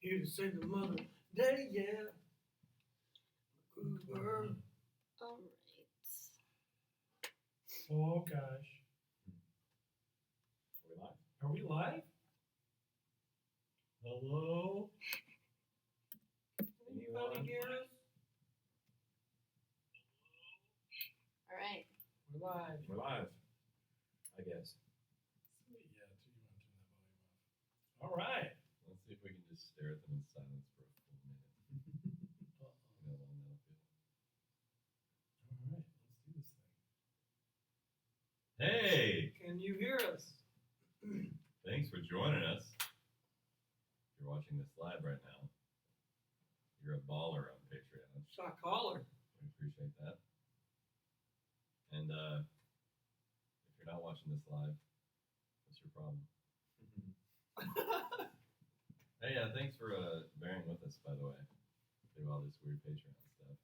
you to say the Mother Day, yeah. Good girl. All right. Oh gosh. Are we live? Are we live? Hello? Anybody hear us? All right. We're live. We're live, I guess. Yeah, you want to turn that volume off. All right. Let's see if we can just stare at them in silence for a full minute. Uh-oh. You know how long that'll feel. All right, let's do this thing. Hey! Can you hear us? Thanks for joining us. If you're watching this live right now, you're a baller on Patreon. Shot caller. We appreciate that. And if you're not watching this live, what's your problem? Hey, thanks for bearing with us, by the way, through all this weird Patreon stuff.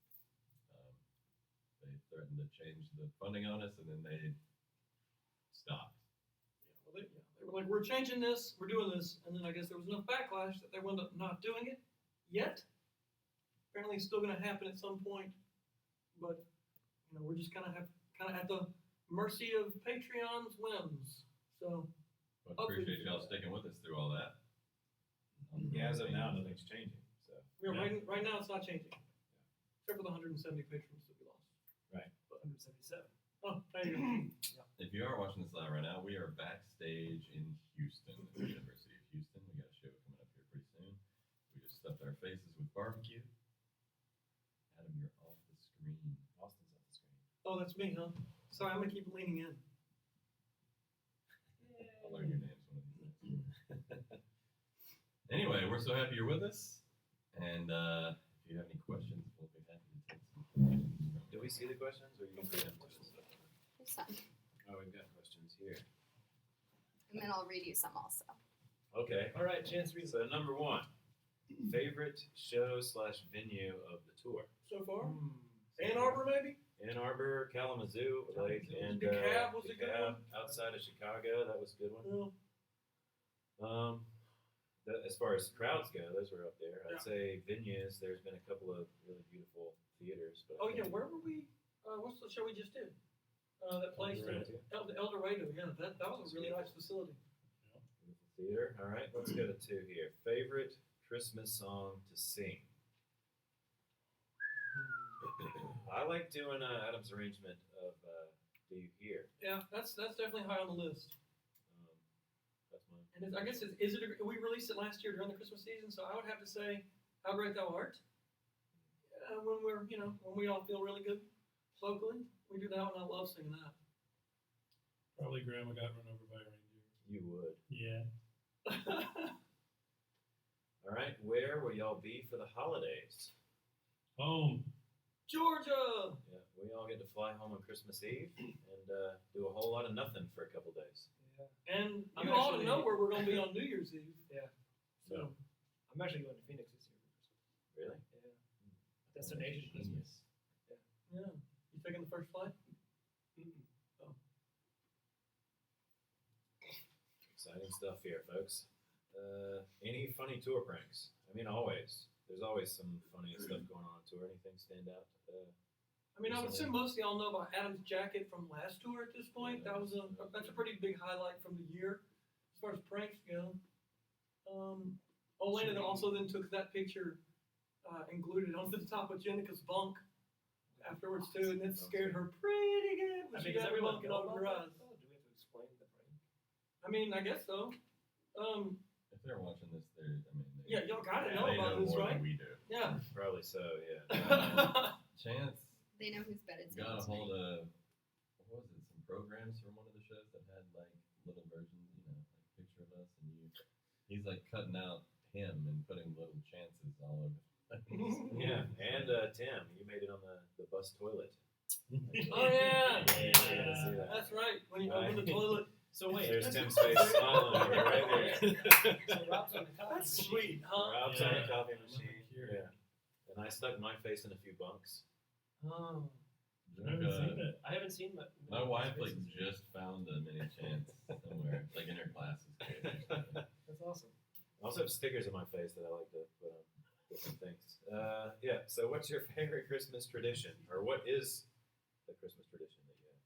They threatened to change the funding on us, and then they stopped. They were like, we're changing this, we're doing this, and then I guess there was enough backlash that they wound up not doing it yet. Apparently, it's still going to happen at some point, but we're just kind of at the mercy of Patreon's whims. So, But appreciate y'all sticking with us through all that. Yeah, as of now, nothing's changing. So right now, it's not changing, except for the 170 patrons that we lost. Right. But 177. Oh, there you go. If you are watching this live right now, we are backstage in Houston at the University of Houston. We got a show coming up here pretty soon. We just stuffed our faces with barbecue. Adam, you're off the screen. Austin's off the screen. Oh, that's me, huh? Sorry, I'm going to keep leaning in. I'll learn your names one of these days. Anyway, we're so happy you're with us. And if you have any questions, we'll be happy to take some questions from Do we see the questions, or you Okay. can There's some. Oh, we've got questions here. And then I'll read you some also. Okay. All right, Chance, read. So number one, favorite show/venue of the tour. So far? Ann Arbor, maybe? Ann Arbor, Kalamazoo, like, and DeKalb was a good DeKalb, one. outside of Chicago. That was a good one. No. As far as crowds go, those were up there. Yeah. I'd say venues. There's been a couple of really beautiful theaters. But Oh, yeah, where were we? What's the show we just did? That place, El Dorado, yeah, that was a really nice facility. Beautiful theater. All right, let's go to two here. Favorite Christmas song to sing. I like doing Adam's arrangement of "Do You Hear." Yeah, that's definitely high on the list. That's mine. And I guess we released it last year during the Christmas season, so I would have to say "How Great Thou Art." When when we all feel really good locally, we do that one. I love singing that. Probably Grandma got run over by a reindeer. You would. Yeah. All right, where will y'all be for the holidays? Home. Georgia. Yeah, we all get to fly home on Christmas Eve and do a whole lot of nothing for a couple days. Yeah. And I'm you ought to actually- know where we're going to be on New Year's Eve. Yeah. So, I'm actually going to Phoenix this year. Really? Yeah. Destination Christmas. yeah. You taking the first flight? Exciting stuff here, folks. Any funny tour pranks? I mean, always. There's always some funny stuff going on tour. Anything stand out? I mean, I would assume most of y'all know about Adam's jacket from last tour at this point. That's a pretty big highlight from the year as far as pranks go. Elena also then took that picture and glued it onto the top of Jenica's bunk afterwards too, and it scared her pretty good when I she mean, does got her everyone bunk know over her about eyes. that, though? Do we have to explain the prank? I mean, I guess so. If they're watching this, they Yeah, y'all gotta they know about this, more right? than we do. Yeah. Probably so, yeah. Chance They know whose bed it's in. got a hold of, what was it, some programs from one of the shows that had like little versions, like picture of us, and he's like cutting out him and putting little Chances all over. Yeah, and Tim, you made it on the bus toilet. Oh yeah. Yeah. That's right. When you open the toilet. So wait. There's Tim's face smiling at you right there. So Rob's on the coffee That's machine. sweet, huh? Rob's on the Yeah. coffee I'm machine. here. Yeah. And I stuck my face in a few bunks. Oh. I haven't seen it. I haven't seen My wife like just found a mini Chance somewhere, like in her classes. That's awesome. I also have stickers on my face that I like to put on different things. Yeah. So, what's your favorite Christmas tradition, or what is the Christmas tradition that you have?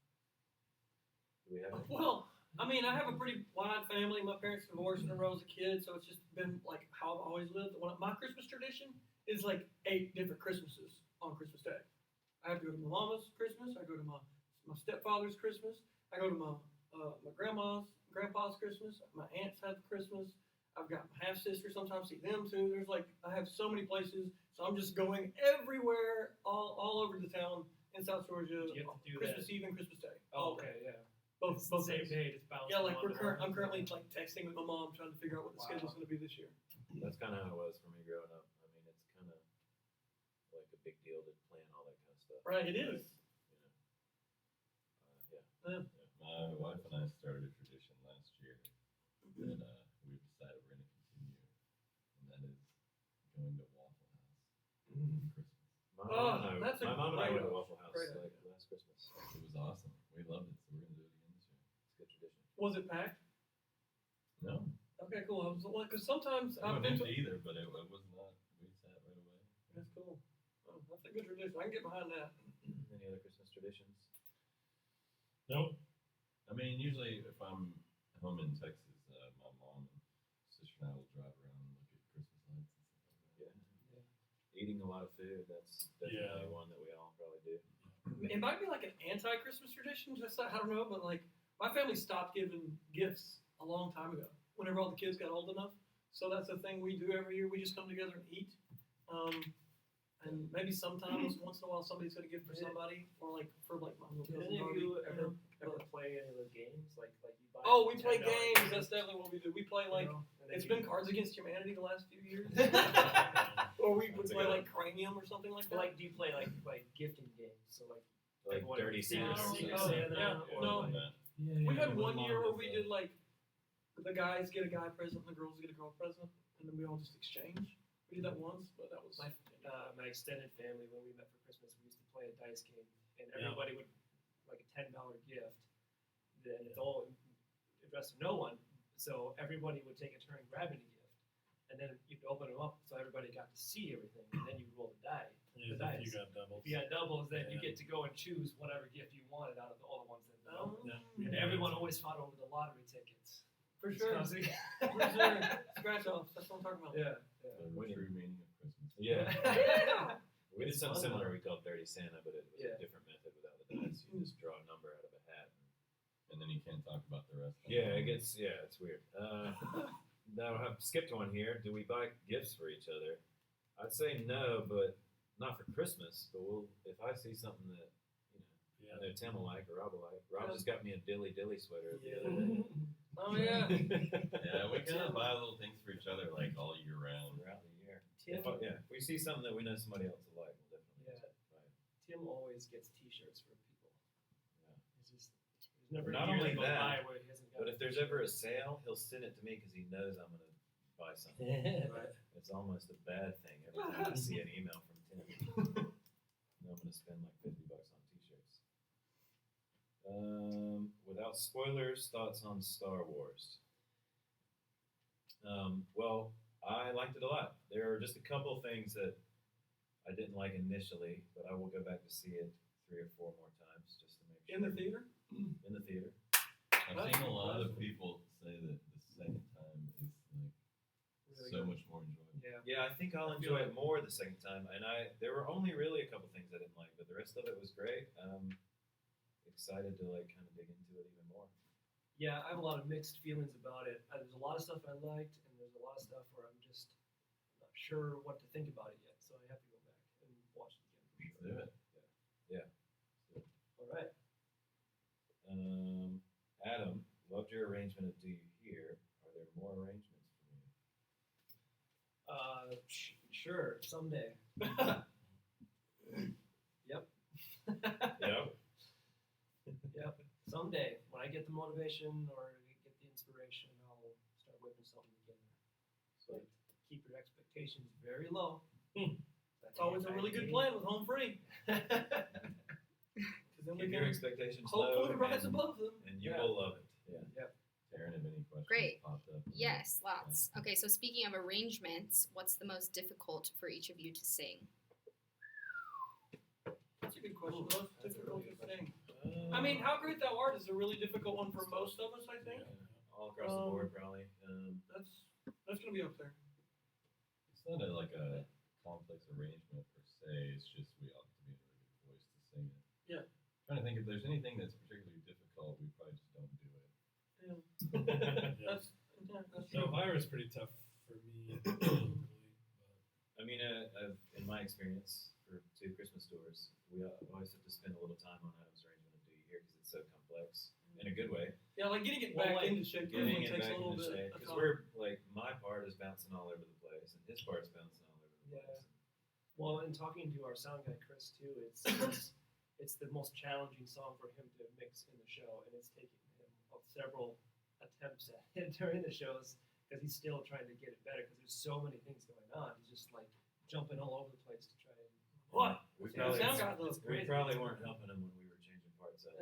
Do we have it? Well, I mean, I have a pretty wide family. My parents divorced when I was a kid, so it's just been like how I've always lived. My Christmas tradition is like 8 different Christmases on Christmas Day. I have to go to my mama's Christmas. I go to my stepfather's Christmas. I go to my grandpa's Christmas. My aunts have Christmas. I've got my half sister. Sometimes see them too. There's like I have so many places, so I'm just going everywhere, all over the town in South Georgia. You have to do Christmas that. Eve and Christmas Day. Oh, okay, yeah. Both It's the same days. day, it's bounced. Yeah, like around and I'm around. currently like texting with my mom trying to figure out what the Wow. schedule's going to be this year. That's kind of how it was for me growing up. I mean, it's kind of like a big deal to plan all that kind of stuff. Right, it is. Yeah. My wife and I started a tradition last year that we've decided we're going to continue, and that is going to Waffle House for Christmas. That's a My mom and I great went to Waffle House great like last Christmas. It was awesome. We loved it, so we're going to do it again this year. It's a good tradition. Was it packed? No, Okay, cool. I was because sometimes it I've wasn't been to. empty either, but it was not. We sat right away. That's cool. Oh, that's a good tradition. I can get behind that. Any other Christmas traditions? Nope. I mean, usually if I'm home in Texas, my mom and sister and I will drive around and look at Christmas lights and stuff like that. Yeah. Eating a lot of food. That's definitely Yeah. one that we all probably do. It might be like an anti-Christmas tradition. Just I don't know, but like my family stopped giving gifts a long time ago. Whenever all the kids got old enough, so that's a thing we do every year. We just come together and eat. And maybe sometimes, once in a while, somebody's got a gift for somebody, or like for like my little Did cousin any of Darby, you ever but- play any of those games? Like you buy. Oh, we play $10 games. That's definitely what we do. We play like you know, and then it's you- been Cards Against Humanity the last few years, or we would That's a play good like Cranium or something like But that. like, do you play like gifting games? So like Like everyone Dirty Secret Santa. Secret Oh, Santa, yeah, or no. like- We had one year where we did like the guys get a guy present, the girls get a girl present, and then we all just exchange. We did that once, but that was my extended family, when we met for Christmas, we used to play a dice game, and Yeah. everybody would like a $10 gift. Then it's all addressed to no one, so everybody would take a turn grabbing a gift, and then you'd open them up so everybody got to see everything, and then you roll the die. Yeah, the if you dice. got doubles. If you had doubles, then you Yeah. get to go and choose whatever gift you wanted out of all the ones that. Yeah. And everyone always fought over the lottery tickets. for It's sure. constantly- For sure. Scratch offs. That's what I'm talking about. Yeah. The true meaning of Christmas. Yeah. Yeah. We did It's something fun, similar we called Dirty Santa, but it was Yeah. a different method without the dice. You just draw a number out of a hat. And then you can't talk about the rest. Yeah, it's weird. Now I've skipped one here. Do we buy gifts for each other? I'd say no, but not for Christmas. But if I see something that I know Tim will like or Rob will like. Rob just got me a Dilly Dilly sweater the other day. Oh yeah. Yeah, we kind of buy little things for each other like all year round. Throughout the year. Tim, If we see something that we know somebody else will like, we'll definitely Yeah. buy it. Tim always gets T-shirts for people. Yeah. It's just there's never Not a year only that goes that, by where he hasn't got. But if there's ever a sale, he'll send it to me because he knows I'm gonna buy something. Right. It's almost a bad thing every time I see an email from Tim. I'm gonna spend like $50 on t-shirts. Without spoilers, thoughts on Star Wars. Well, I liked it a lot. There are just a couple of things that I didn't like initially, but I will go back to see it 3 or 4 more times just to make sure. In the theater. In the theater. I've seen a lot of people say that the second time is like Really so good. much more enjoyable. Yeah. Yeah, I think I'll enjoy it more the second time. And there were only really a couple things I didn't like, but the rest of it was great. Excited to like kind of dig into it even more. Yeah, I have a lot of mixed feelings about it. There's a lot of stuff I liked, and there's a lot of stuff where I'm just not sure what to think about it yet. So I have to go back and watch it again for Let's sure. do it. All right. Adam, loved your arrangement of Do You Hear? Are there more arrangements for me? Sure. Someday. Yep. Yep. Someday, when I get the motivation or get the inspiration, I'll start whipping something together. So keep your expectations very low. It's always a really good plan with home free. Because then we Keep your can expectations hopefully low rise and, above them. and you Yeah. will love it. Yeah. Taryn, have any questions Great. popped up? Yes. Yes, lots. Okay, so speaking of arrangements, what's the most difficult for each of you to sing? That's a good question. Most That's a difficult really to good sing. I mean, How Great Thou Art is a really difficult one for most of us, I think. all across the board, probably. That's gonna be up there. It's not like a complex arrangement per se. It's just we ought to be in a really good voice to sing it. Yeah. Trying to think if there's anything that's particularly difficult, we probably just don't do it. That's that's So true. Elvira's pretty tough for me, probably, I mean, in my experience for 2 Christmas tours, we always have to spend a little time on Adam's arrangement of Do You Hear because it's so complex in a good way. Yeah, like getting it Well, back like, into shape Getting definitely it takes back a little into bit shape of because time. we're like my part is bouncing all over the place and his part's bouncing all over the Yeah. place. Well, in talking to our sound guy Chris too, it's the most challenging song for him to mix in the show, and it's taking him several attempts at it during the shows because he's still trying to get it better because there's so many things going on. He's just like jumping all over the place to try and. What? We Yeah, probably, sound guy though. It's we crazy. probably weren't helping him when we were changing parts out.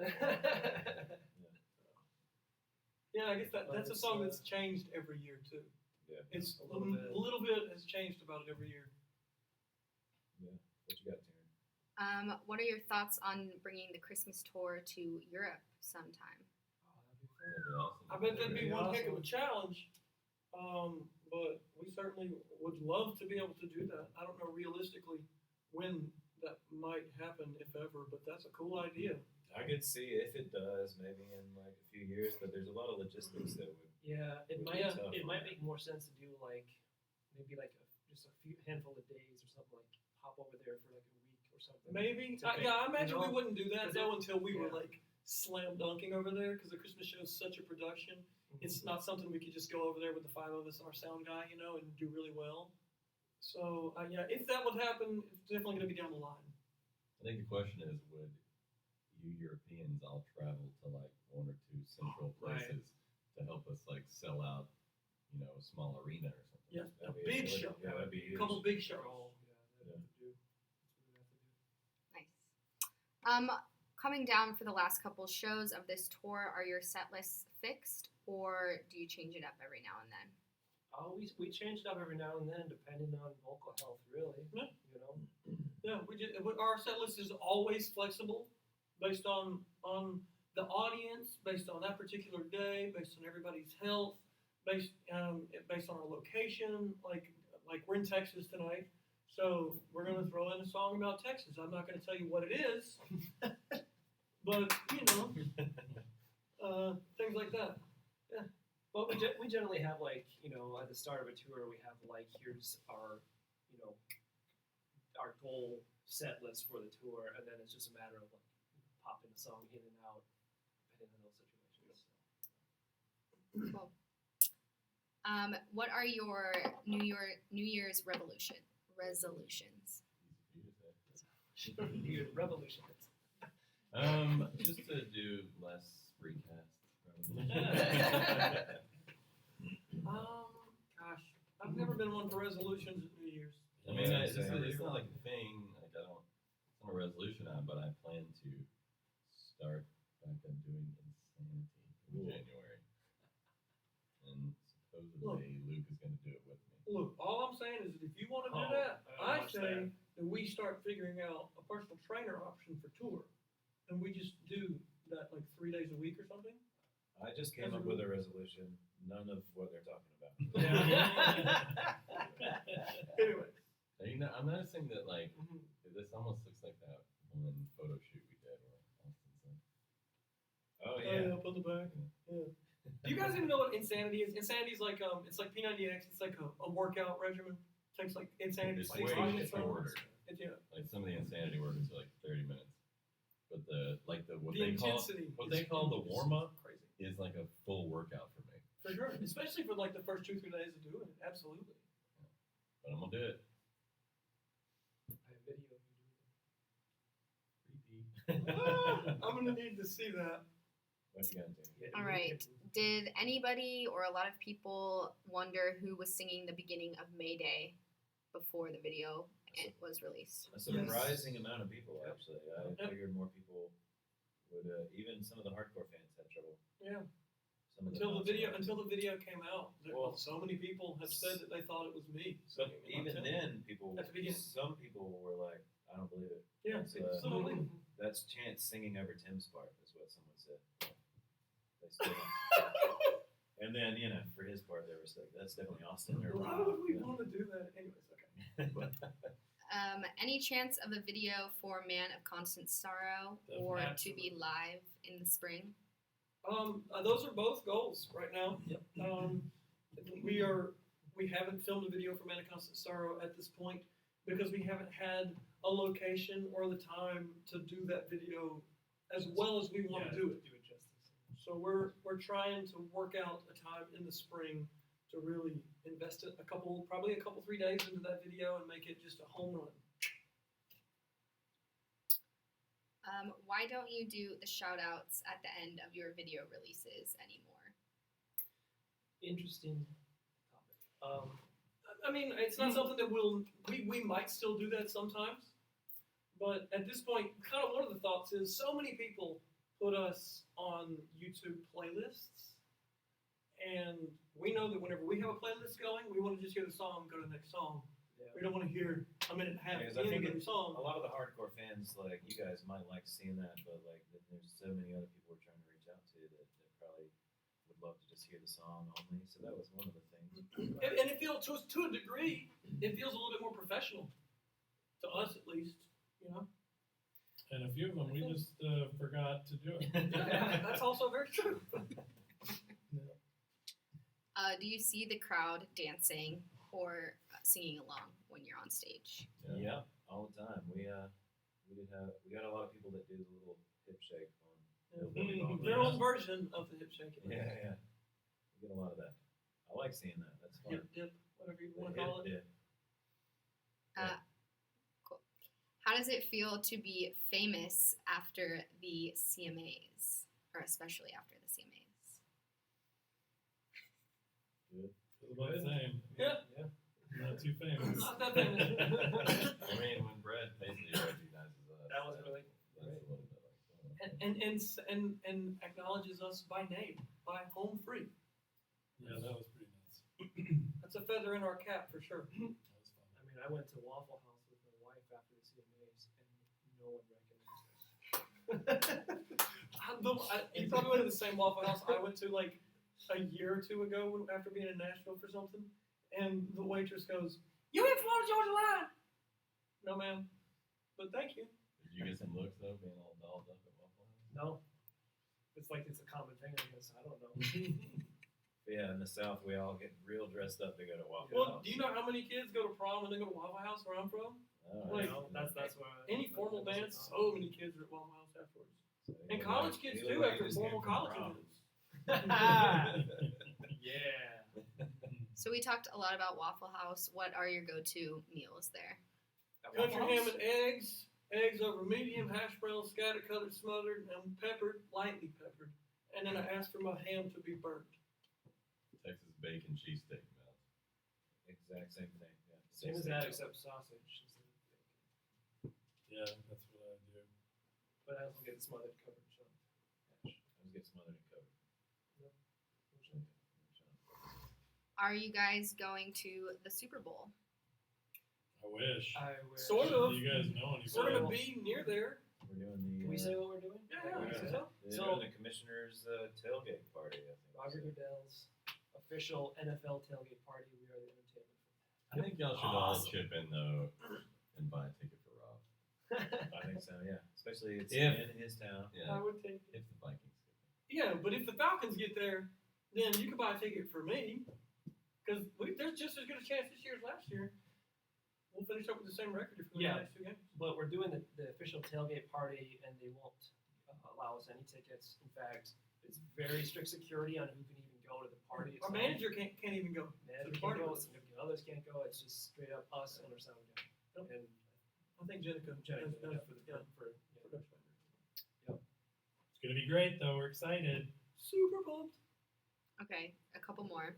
Yeah, I guess that's a It's, song that's changed every year too. Yeah. It's A little bit. a little bit has changed about it every year. What you got, Taryn? What are your thoughts on bringing the Christmas tour to Europe sometime? That'd be awesome. I bet that'd be Pretty one heck of a awesome. challenge. But we certainly would love to be able to do that. I don't know realistically when that might happen, if ever, but that's a cool idea. I could see if it does, maybe in like a few years, but there's a lot of logistics that would. Yeah, it Would might be tough it on might that. make more sense to do like maybe like just a few handful of days or something, like hop over there for like a week or something. Maybe. To Yeah, I pick, imagine you know, we wouldn't do that 'cause though until we were yeah. like slam dunking over there because the Christmas show is such a production. Mhm. It's not something we could just go over there with the 5 of us and our sound guy, and do really well. So yeah, if that would happen, it's definitely going to be down the line. I think the question is, would you Europeans all travel to like 1 or 2 central Right. places to help us like sell out, a small arena or something? Yeah, a That'd be big really- show. Yeah, that'd be A huge. couple big shows. Oh, yeah, that'd have to do. That's what we have to do. Nice. Coming down for the last couple shows of this tour, are your set lists fixed or do you change it up every now and then? Oh, we change it up every now and then, depending on vocal health, really. Yeah. You know. Yeah, our set list is always flexible, based on the audience, based on that particular day, based on everybody's health, based on our location. Like we're in Texas tonight, so we're gonna throw in a song about Texas. I'm not gonna tell you what it is, but things like that. But we generally have like, at the start of a tour, we have like, here's our, our goal set list for the tour, and then it's just a matter of like popping a song in and out, depending on those situations. Cool. What are your New Year's resolutions? Easy for you to say. New Year's revolution. Just to do less recasts, probably. Gosh, I've never been one for resolutions at New Year's. I mean, Yeah, it's same. not like a thing. Like it's not a resolution on, but I plan to start back on doing Insanity in Ooh. January, and supposedly Luke is going to do it with me. Look, all I'm saying is that if you want to do Oh, that, I watch say that we start figuring out a personal trainer option for tour, and we just do that like 3 days a week or something. I just came up with a resolution. None of what they're talking about. Anyway, I'm noticing that like mhm. this almost looks like that one photo shoot we did where Austin's like, Oh yeah. Up on the back. Yeah. Do you guys even know what Insanity is? Insanity is like it's like P90X. It's like a workout regimen. Takes like Insanity it's 60 way minutes. shorter. Yeah. Like some of the Insanity workouts are like 30 minutes, but what The they call intensity. what is- they call the is warm up Crazy. is like a full workout for me. For sure, especially for like the first 2-3 days of doing it. Absolutely. But I'm gonna do it. I have video of you doing Creepy. I'm gonna need to see that. What you got, Jamie? it. All right. Did anybody or a lot of people wonder who was singing the beginning of Mayday before the video was released? A surprising amount of people, Yep. actually. I Yep. figured more people would. Even some of the hardcore fans had trouble. Yeah. some of Until the not video, so. until the video came out, Well, so many people have said that they thought it was me. But singing in my even tent. then, people, At the beginning. some people were like, "I don't believe it." Yeah, That's, it's still don't believe it. That's Chance singing over Tim's part, is what someone said. They still don't. And then, for his part, they were like, "That's definitely Austin." Or Why would we want to do that? Anyways, okay. Any chance of a video for Man of Constant Sorrow or to be live in the spring? Those are both goals right now. Yep. We haven't filmed a video for Man of Constant Sorrow at this point because we haven't had a location or the time to do that video as well as we want to do it. Do it justice. So we're trying to work out a time in the spring to really invest it probably a couple 3 days into that video and make it just a home run. Why don't you do the shout outs at the end of your video releases anymore? Interesting topic. I mean, it's not something that we might still do that sometimes, but at this point, kind of one of the thoughts is so many people put us on YouTube playlists, and we know that whenever we have a playlist going, we want to just hear the song and go to the next song. Yeah. We don't want to hear a minute and a half Because at I the end think of every song. a lot of the hardcore fans, like you guys, might like seeing that, but like there's so many other people we're trying to reach out to that probably would love to just hear the song only. So that was one of the things. And it feels, to a degree, it feels a little bit more professional. To us, at least, And a few of them, we just forgot to do it. Yeah, that's also very true. Do you see the crowd dancing or singing along when you're on stage? Yeah, all the time. We got a lot of people that do the little hip shake on. Their own version of the hip shaking. Yeah. We get a lot of that. I like seeing that. That's fun. Hip dip, whatever you The want to call hip it. dip. Cool. How does it feel to be famous after the CMAs, or especially after the CMAs? It's about the same. Yeah. Not too famous. Not that famous. I mean, when Brad Paisley recognizes us, That was really that's a little bit like, and acknowledges us by name, by home free. Yeah, that was pretty nuts. That's a feather in our cap for sure. That was fun. I mean, I went to Waffle House with my wife after the CMAs, and no one recognized us. You probably went to the same Waffle House I went to like a year or two ago after being in Nashville for something, and the waitress goes, "You ain't Florida Georgia Line." No, ma'am, but thank you. Did you get some looks though, being all dolled up at Waffle House? No. It's like it's a common thing, I guess. I don't know. But yeah, in the South, we all get real dressed up to go to Waffle Well, House. do you know how many kids go to prom and then go to Waffle House where I'm from? Oh, Like, You know, that's where Any formal dance, so many kids are at Waffle House afterwards. so And either college way- kids either too way, after you just formal came from college prom. events. Yeah. So we talked a lot about Waffle House. What are your go-to meals there? At Country Waffle ham House? and eggs over medium, hash browns, scatter colored, smothered, and peppered, lightly peppered. And then I asked for my ham to be burnt. Texas bacon cheesesteak melt. Exact same thing. Yeah. Same as that, except sausage instead of bacon. Yeah, that's what I do. But I also get smothered covered chunk. I always get smothered and covered. Are you guys going to the Super Bowl? I wish. I wish. Sort of. Do you guys know anybody? We're gonna be near there. We're doing the. Can we say what we're doing? Yeah, we're yeah, doing, so. they're So- doing the commissioner's tailgate party. I think. Roger Goodell's official NFL tailgate party. We are the entertainment I think y'all should all Awesome. chip in though and buy a ticket for Rob. for that. I think so. Yeah, especially it's If- in his town. I Yeah, would take it. if the Vikings get Yeah, but if the Falcons get there, then you can buy a ticket for me. Because there's just as good a chance this year as last year. We'll finish up with the same record if we win Yeah. the next two games. But we're doing the official tailgate party, and they won't allow us any tickets. In fact, it's very strict security on who can even go to the party. Our itself. manager can't even go. Manager to the can't party go, with us. significant others can't go. It's just straight up us and our sound guy. Yep. And I think Jenica Jenny does for the yeah, for for Dutch Bender. It's gonna be great though. We're excited. Super pumped. Okay, a couple more.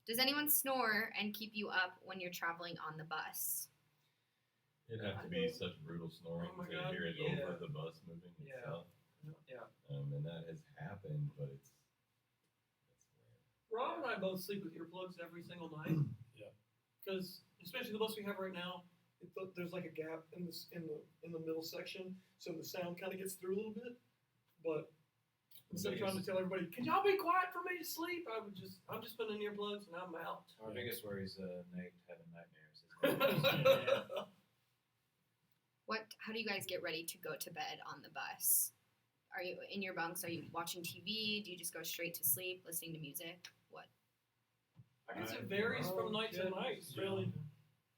Does anyone snore and keep you up when you're traveling on the bus? It'd have to be such brutal snoring Oh my to God, hear it yeah. over the bus moving Yeah. itself. Yeah. And that has happened, but it's Rob and I both sleep with earplugs every single night. Yeah. Because especially the bus we have right now, there's like a gap in the middle section, so the sound kind of gets through a little bit. But instead of trying to tell everybody, "Can y'all be quiet for me to sleep?" I'm just putting in earplugs and I'm out. Our biggest worry is Nate having nightmares. How do you guys get ready to go to bed on the bus? Are you in your bunks? Are you watching TV? Do you just go straight to sleep, listening to music? What? I guess it varies from night to night. Really.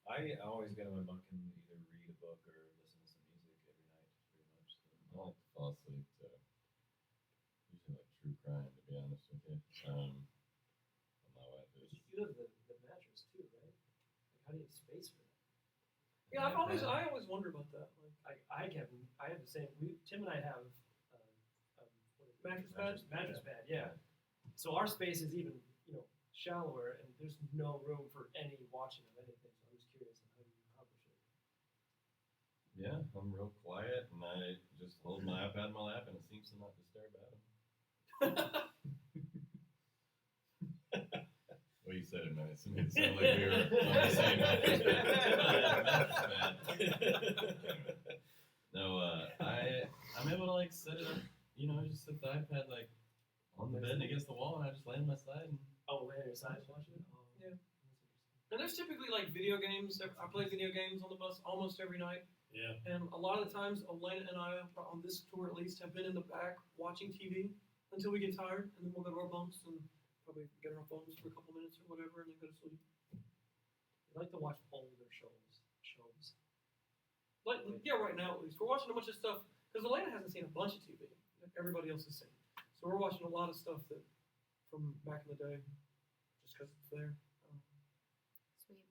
I always get in my bunk and either read a book or listen to some music every night, pretty much. I like to fall asleep to usually like true crime, to be honest with you. My wife is. You have the mattress too, right? Like, how do you have space for that? Yeah, I always wonder about that. Like, I have the same. Tim and I have what is it? Mattress pad? Mattress pad, yeah. So our space is even shallower, and there's no room for any watching of anything. So I'm just curious on how you accomplish it. Yeah, I'm real quiet, and I just hold my iPad in my lap, and it seems to not disturb Adam. Well, you said it, man. It made it sound like we were on the same No, I'm able to like set it up, just set the iPad like on the bed and against the wall, and I just lay on my side. And Oh, lay on your side watching it. Oh, Yeah. That's and there's typically like video games. I play video games on the bus almost every night. Yeah. And a lot of the times, Elena and I, on this tour at least, have been in the back watching TV until we get tired, and then we'll go to our bunks and probably get on our phones for a couple minutes or whatever, and then go to sleep. I like to watch older shows. Like, yeah, right now at least. We're watching a bunch of stuff, because Elena hasn't seen a bunch of TV that everybody else has seen. So we're watching a lot of stuff that from back in the day, just because it's there. Sweet.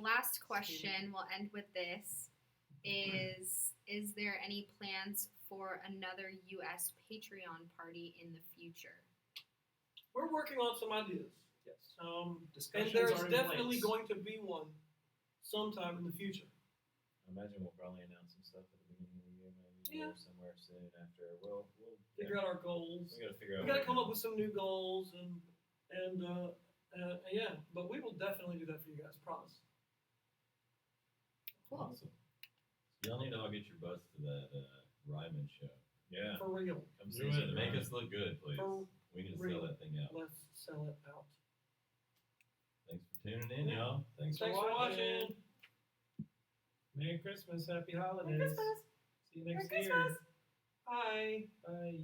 Last question. We'll end with this. Is there any plans for another U.S. Patreon party in the future? We're working on some ideas. Yes. And Discussions there's are in definitely place. going to be one sometime in the future. I imagine we'll probably announce some stuff at the beginning of the year, maybe, Yeah. or somewhere soon after. We'll Figure out our goals. We gotta figure out. We got to come up with some new goals and yeah. But we will definitely do that for you guys. Promise. Cool. Awesome. y'all need to all get your butts to that Ryman show. Yeah. For real. Come Do see it. us. Make us look good, please. For We need to real. sell that thing out. Let's sell it out. Thanks for tuning in, y'all. Thanks Thanks for watching. Merry Christmas. Happy holidays. Merry Christmas. See you next Merry year. Christmas. Bye. Bye.